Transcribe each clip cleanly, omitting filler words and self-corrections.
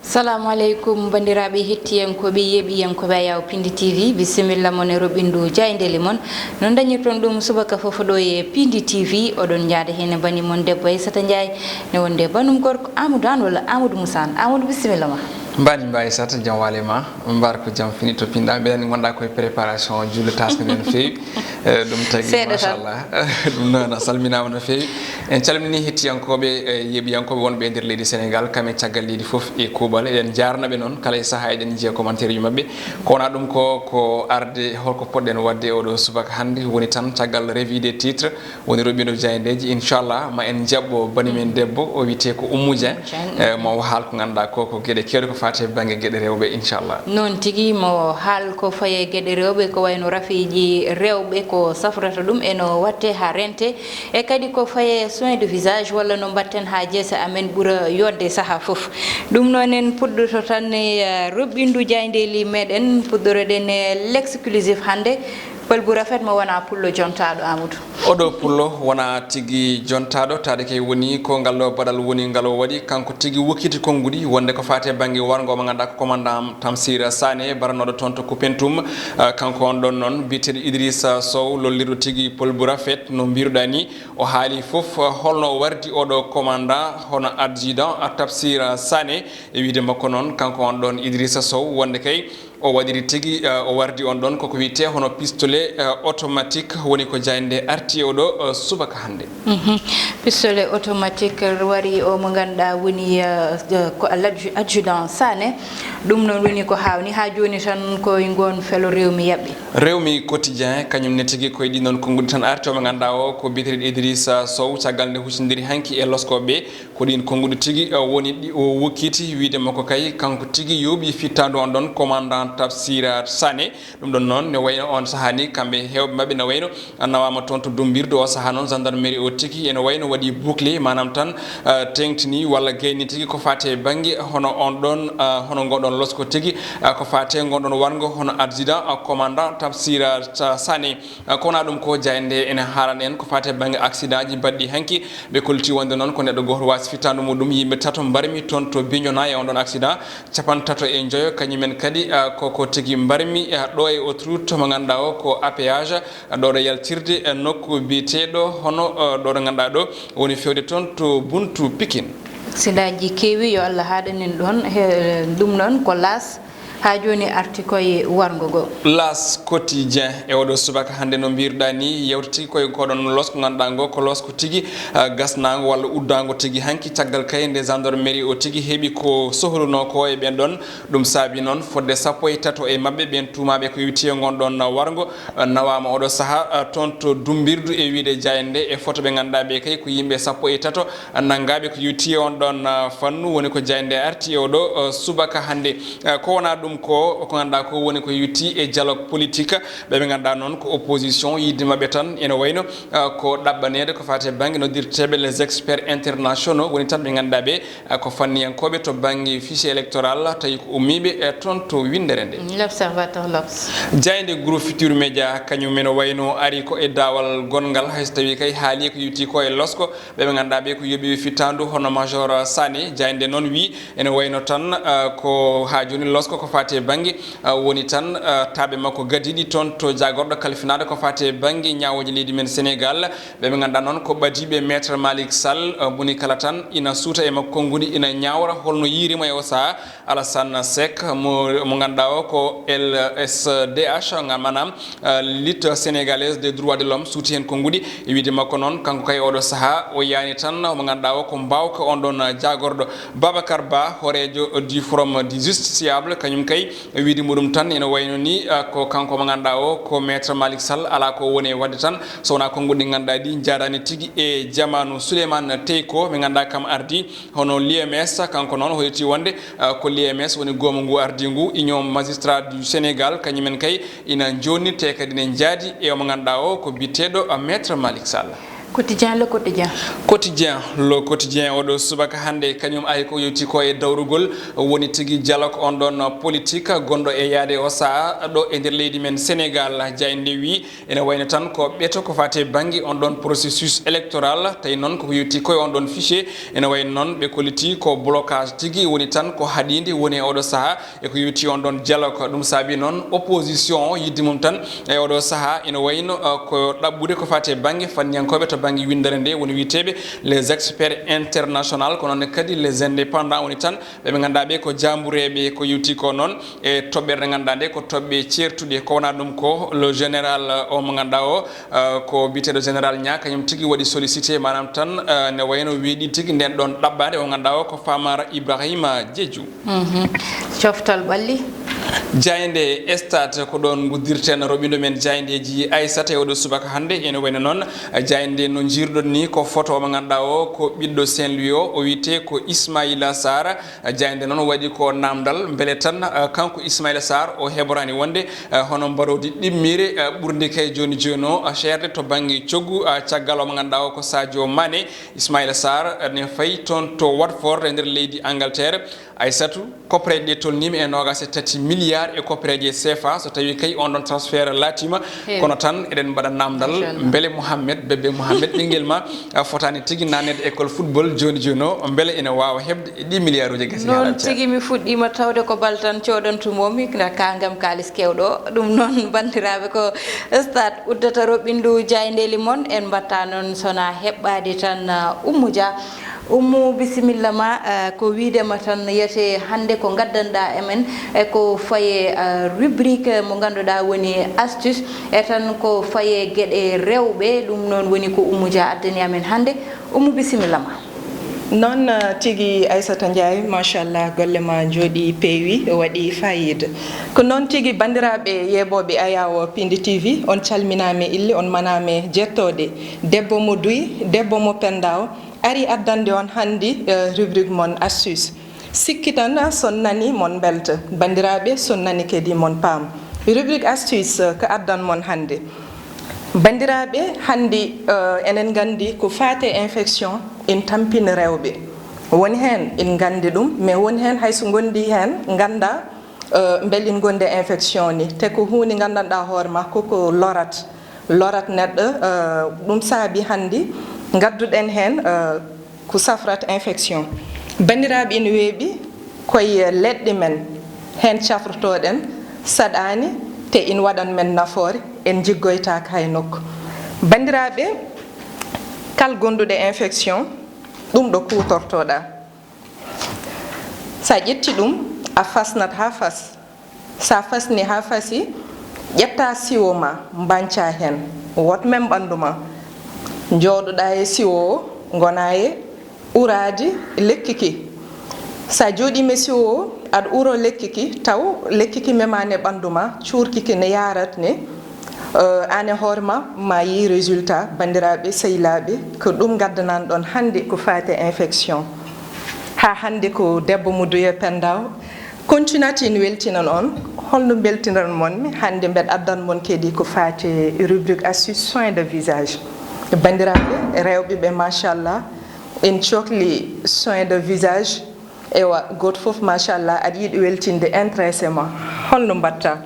Assalamu alaikum bandiraɓe hettiyankoɓe yeeɓiyankoɓe Ayaw Pindi TV bisimilla mon e roɓindu jayndeli mon non dañirton ɗum subaka foof ɗo e Pindi TV oɗon jaada hen bani mon debbo Aissata Ndiaye ne wonde banum gorko Amadou an walla Amadou Moussa an Amadou bisimilla ma mbani mba Aissata jam walema mbar ko jam fini to pinɗa mbiɗani gonɗa koye préparation julle tasmine no fewi ɗum tagui machallah ɗum noon a salminama no fewi en calmini hettiyankoɓe yeeɓiyankoɓe wonɓe e nder leydi Sénégal kamen caggal leydi foof e kuuɓal eɗen jarnaɓe noon kala e saaha eɗen jiiya commentaire ji mabɓe kowona ɗum ko arde holko poɗɗen wadde oɗo subaka hannde woni tan caggal revue des titres woni roɓino jayndeji inchallah ma en jaɓɓo banimen debbo o wiyete ko Oumou Dieng mo haal ko ganduɗa ko gueɗe kewɗe ko fate banggue gueɗe rewɓe inchallah noon tigui mo haal ko faye gueɗe rewɓe ko wayno rafiji rewɓe ko safrata ɗum eno watte ha rente e kadi ko faye soin de visage walla no mbatten ha jeesa amen ɓuura yodde saaha foof ɗum noon en puɗɗoto tan e roɓɓindu jayndeli meɗen puɗɗoroɗen e l'exclusif hannde Pël rafet mo wona pullo jontaɗo Amadou oɗo pullo wona tigui jontaɗo tade kay woni ko ngallo baɗal woni ngalo waɗi kanko tigui wokkiti konngudi wonde ko fate banggue wargo mo ganduɗa ko commandant Tamsir Sané baranoɗo toon to Koupentoum kanko on ɗon noon biyeteɗo Idrissa Sow lollirɗo tigui Pël rafet no mbiruɗa ni o haali foof holno wardi oɗo commandant hono adjudant Tamsir Sané e wiide makko noon kanko on ɗon Idrissa Sow wonde kay o waɗiri tigui o wardi on ɗon koko wiyete hono pistolet automatique woni ko jaynde arti oɗo subaka hannde pistolet automatique wari o mo ganduɗa woni ko adjudant Sané ɗum noon woni ko hawni ha joni tan koye gon felo rewmi yaɓɓi rewmi quotidien kañum ne tigui koye ɗi noon konngudi tan arti omo ganduɗa o ko biyeteɗo Idrissa Sow caggal nde huccidiri hanki e loskoɓe ko ɗin konngudi tigui woni ɗi o wokkiti wiide makko kay kanko tigui yooɓi fittandu on ɗon commandant Tamsir Sané ɗum ɗon noon ne wayno on saaha ni kamɓe hewɓe mabɓe ne wayno nawama toon to Dumbirdu o saaha noon gendarmerie o tigui ene wayno waɗi bouclé manam tan tengtini walla gayni tigui ko fate banggue hono on ɗon hono gonɗon losko tigui ko fate gonɗon wargo hono adjudant commandant Tamsir Sané kowona ɗum ko jaynde ene haalana en ko fate banggue accident ji baɗɗi hanki ɓe kolti wonde noon ko neɗɗo goto wasi fittandu muɗum yimɓe tato mbarmi toon to Bignona e on ɗon accident capantato e joyo kañumen kadi koko tigui mbarmi ɗo e autoroute mo ganduɗa o ko péage ɗo ɗo yaltirde nokku biyeteɗo hono ɗo ɗo ganduɗa ɗo woni fewde toon to buntu Pikine silaji kewi yo Allah haɗanen ɗon ɗum noon ko las ha joni arti koye wargo go las quotidien e oɗo subaka hannde no mbiruɗa ni yewta tigui koye koɗon losko ganduɗa go ko losko tigui gasnago walla uddago tigui hanki caggal kay nde gendarmerie o tigui heeɓi ko sohluno ko e ɓen ɗon ɗum saabi noon fodde sappo e tato e mabɓe ɓen tumaɓe ko wiite gonɗon wargo nawama oɗo saaha toon to Dumbirdu e wiide jayande e photo ɓe ganduɗa ɓe kay ko yimɓe sappo e tato naggaɓe ko wiite on ɗon fannu woni ko jayande arti e oɗo subaka hannde ko wona ɗum ko ganduɗa ko woni ko yutti e dialogue politique ɓeɓe ganduɗa noon ko opposition yidde mabɓe tan ene wayno ko ɗaɓɓanede ko fate banggue noddirteɓe les experts internationaux woni tan ɓe ganduɗa ɓe ko fanniyankoɓe to banggue fichier électoral tawi ko ummiɓe e toon to windere nde l'observateur l'Obs jayde groupe Futurs Médias kañum ene wayno ari ko e dawal gongal hayso tawi kay haali ko yutti ko e losko ɓeɓe ganduɗa ɓe ko yooɓi fittandu hono major Sané jayde noon wi ene wayno tan ko ha joni losko ko fate banggue woni tan taaɓe makko gadiɗi toon to jagorɗo kalfinade ko fate banggue ñawoji leydi men Sénégal ɓeɓe ganduɗa noon ko ɓadiɓe maître Malick Sall moni kala tan ina suuta e makko konngudi ina ñawra holno yirimo e o saaha Alassane Seck mo ganduɗa o ko LSDH manam lutte sénégalaise des droits de l'homme suuti hen konngudi e wiide makko noon kanko kay oɗo saaha o yani tan mo ganduɗa o ko mbawka on ɗon jagorɗo Babacar Ba horejo du forum du justiciable kañum kay wiide muɗum tan ene wayno ni ko kanko mo ganduɗa o ko maître Malick Sall ala ko woni wadde tan so wona konngudi ɗi ganduɗa ɗi jarani tigui e jamanu Souleymane Teyko mi ganduɗa kam ardi hono l'UMS kanko noon hoyti wonde ko l'UMS woni gomo ngu ardi ngu union magistrat du Sénégal kañumen kay ina jonnirte kadi ne jaadi e mo ganduɗa o ko biteɗo maître Malick Sall quotidien le quotidien oɗo subaka hande kañum ay ko yewti ko e dawrugol woni tigi dialogue on ɗon politique gonɗo e yaade o saaha ɗo e nder leydi men Sénégal jayde wi ene wayno tan ko ɓeeto ko fate banggue on ɗon processus électoral tawi noon koko yewti koye on ɗon fichier ene wayno noon ɓe kolliti ko blocage tigui woni tan ko haɗide woni e oɗo saaha e ko yewti on ɗon dialogue ɗum saabi noon opposition yidde mum tan e oɗo saaha ene wayno ko ɗaɓɓude ko fate banggue fanniyankoɓe to banggue windere nde woni witeɓe les experts international ko noon kadi les indépendants woni tan ɓe ganduɗa ɓe ko jambureɓe ko yewti ko noon e toɓɓere nde ganduɗa nde ko toɓɓe certuɗe ko wona ɗum ko le général o mo ganduɗa o ko biteɗo général Nia kañum tigui waɗi sollicité manam tan ne wayno weeɗi tigui nden ɗon ɗaɓɓade o ganduɗa o ko Famara Ibrahima Diédhiou coftal ɓalli jayde stade ko ɗon guddirten roɓindo men jayndeji Aissata e oɗo subaka hande ene wayno noon jayde no jirɗon ni ko photo mo ganduɗa o ko ɓiɗɗo Saint-Louis o wiyete ko Ismaïla Sarr jayde noon waɗi ko namdal beele tan kanko Ismaïla Sarr o heɓorani wonde hono mbarodi ɗimmire ɓurde kay joni joni o cherde to banggue coggu caggal o mo ganduɗa o ko Sadio Mané Ismaïla Sarr ne fayi toon to Watford e nder leydi Angleterre Aissatou koppareje ɗe tolnima e 23 milliards e koppareje CFA so tawi kay on ɗon transfert laatima kono tan eɗen mbaɗa namdal beele Mouhamed bébé Mouhamed ɓinguel ma fotani tigui nanede école football joni joni o beele ene wawa hebde 10 milliards uji gasi non tigui mi fuɗɗima tawde ko bal tan coɗantumomi kangam kalis kewɗo ɗum noon bandiraɓe ko stade uddata roɓindu jaydeli moon en mbatta noon sona heɓɓade tan Oumou Dia Oumou bisimilla ma ko widema tan yete hande ko gaddanɗa emen e ko faye rubrique mo ganduɗa woni astuce e tan ko faye gueɗe rewɓe ɗum noon woni ko Oumou Dia addani amen hande Oumou bisimilla ma non tigi Aissata Ndiaye machallah golle ma jooɗi peewi waɗi fayida ko noon tigi bandiraɓe yeɓoɓe Ayawo Pindi TV on calminame ille on maname jettode debbo mo Duy debbo mo Pendaw ari addande on handi rubrique mon astuce sikki tan son nani mon belta bandiraɓe son nani kedi mon paam rubrique astuce ko addan mon hande bandiraɓe handi enen gandi ko fate infection in tampina rewɓe woni hen in gandi ɗum mais woni hen hayso gondi hen ganda beelin gonde infection ni te ko hunde gandanɗa hoorema koko lorat neɗɗo ɗum saabi handi gadduɗen hen ko safrata infection bandiraɓe ina weeɓi koye leɗɗe men hen cafrotoɗen saɗani te in waɗan men nafoore en jiggoytaka hay nokku bandiraɓe kal gonduɗo infection ɗum ɗo kutortoɗa sa ƴetti ɗum a fasnat ha fas sa fasni ha fasi ƴetta siwo ma banca hen wot men ɓandu ma jooɗoɗa e siwo o gona e uradi lekki ki sa jooɗima siwo o aɗa uro lekki ki taw lekki ki memani e ɓandu ma cuurki ki ne yarat ne ane hoorema ma yi résultat bandiraɓe sehilaɓe ko ɗum gaddanan ɗon hande ko fate infection ha hande ko debbo mo Duye Pendaw continuati ne weltinan on holno beltinan monmi hande mbeɗa addan mon kedi ko fate rubrique astuce soin de visage bandiraɓe rewɓe ɓe machallah en cohli soin de visage ewa goto foof machallah aɗa yiiɗi weltinde intéressé ma holno mbatta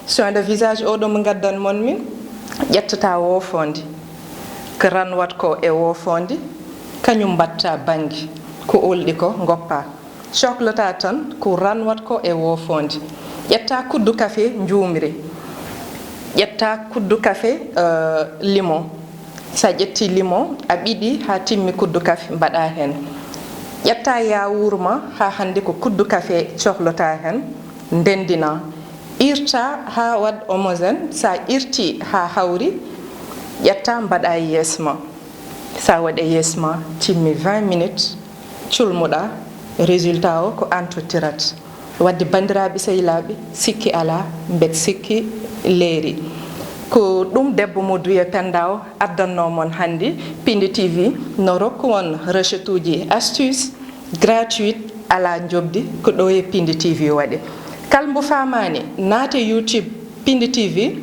soin de visage oɗo mo gaddan mon min ƴettata wofonde ko ranwat ko e wofonde kañum mbatta banggue ko olɗi ko goppa cohlata tan ko ranwat ko e wofonde ƴetta kuddu café juumri ƴetta kuddu café limon sa ƴetti limon a ɓiɗi ha timmi kuddu café mbaɗa hen ƴetta yawuru ma ha hande ko kuddu café cohlata hen ndendina irta ha wad homogène sa irti ha hawri ƴetta mbaɗa yeesma sa waɗe yeesma timmi 20 minutes culmuɗa résultat o ko an tottirat wadde bandiraɓe sehilaɓe sikki ala bet sikki leeri ko ɗum debbo mo Duye Pendaw addanno mon hande Pindi TV no rokku won recette uji astuce gratuite ala jobdi ko ɗo e Pindi TV waɗi kalmbo famani naate YouTube Pindi TV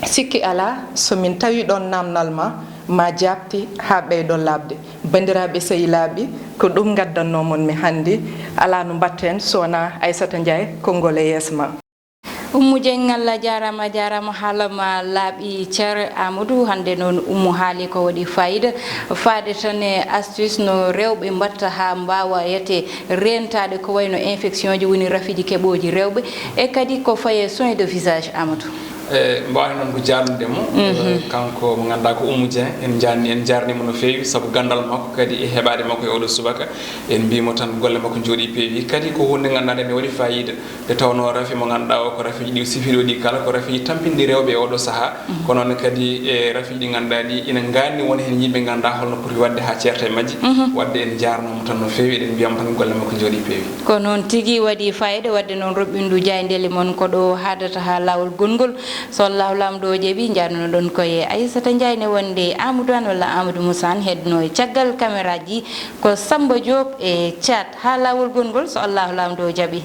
sikki ala somin tawi ɗon namnal ma ma jabti ha ɓeydo labde bandiraɓe sehilaɓe ko ɗum gaddannomon mi hannde ala no mbatten sowona Aissata Ndiaye konngol e yeeso ma. Oumou Dieng Allah jarama haalama laaɓi Thier Amadou hande noon Oumou haali ko waɗi fayida faade tan e astuce no rewɓe mbatta ha mbawa yete rentade ko wayno infection ji woni rafiji keɓoji rewɓe e kadi ko faye soin de visage Amadou. mbawani noon ko jarnudemo kanko mo ganduɗa ko Oumou Dieng en jarnimo no fewi saabu gandal makko kadi e heɓade makko e oɗo subaka en mbimo tan golle makko jooɗi peewi kadi ko hunde ganduɗa ne waɗi fayida nde tawno rafi mo ganduɗa o ko rafiji ɗi sifiɗo ɗi kala ko rafiji tampinde rewɓe e oɗo saaha kono noon kadi e rafiji ɗi ganduɗa ɗi ina ganni won hen yimɓe ganduɗa holno poti wadde ha certa e majji wadde en jarnomo tan no fewi eɗen mbiyamo tan golle makko jooɗi peewi ko noon tigui waɗi fayida wadde noon roɓɓindu jayndele moon ko ɗo haadata ha lawol gongol so Allahu lamɗo o jeeɓi jarno ɗon koye Aissata Ndiaye ne wonde Amadou An walla Amadou Moussa an hedno e caggal caméra ji ko Samba Diop e Thiat ha lawol gongol so Allahu lamɗo o jaaɓi.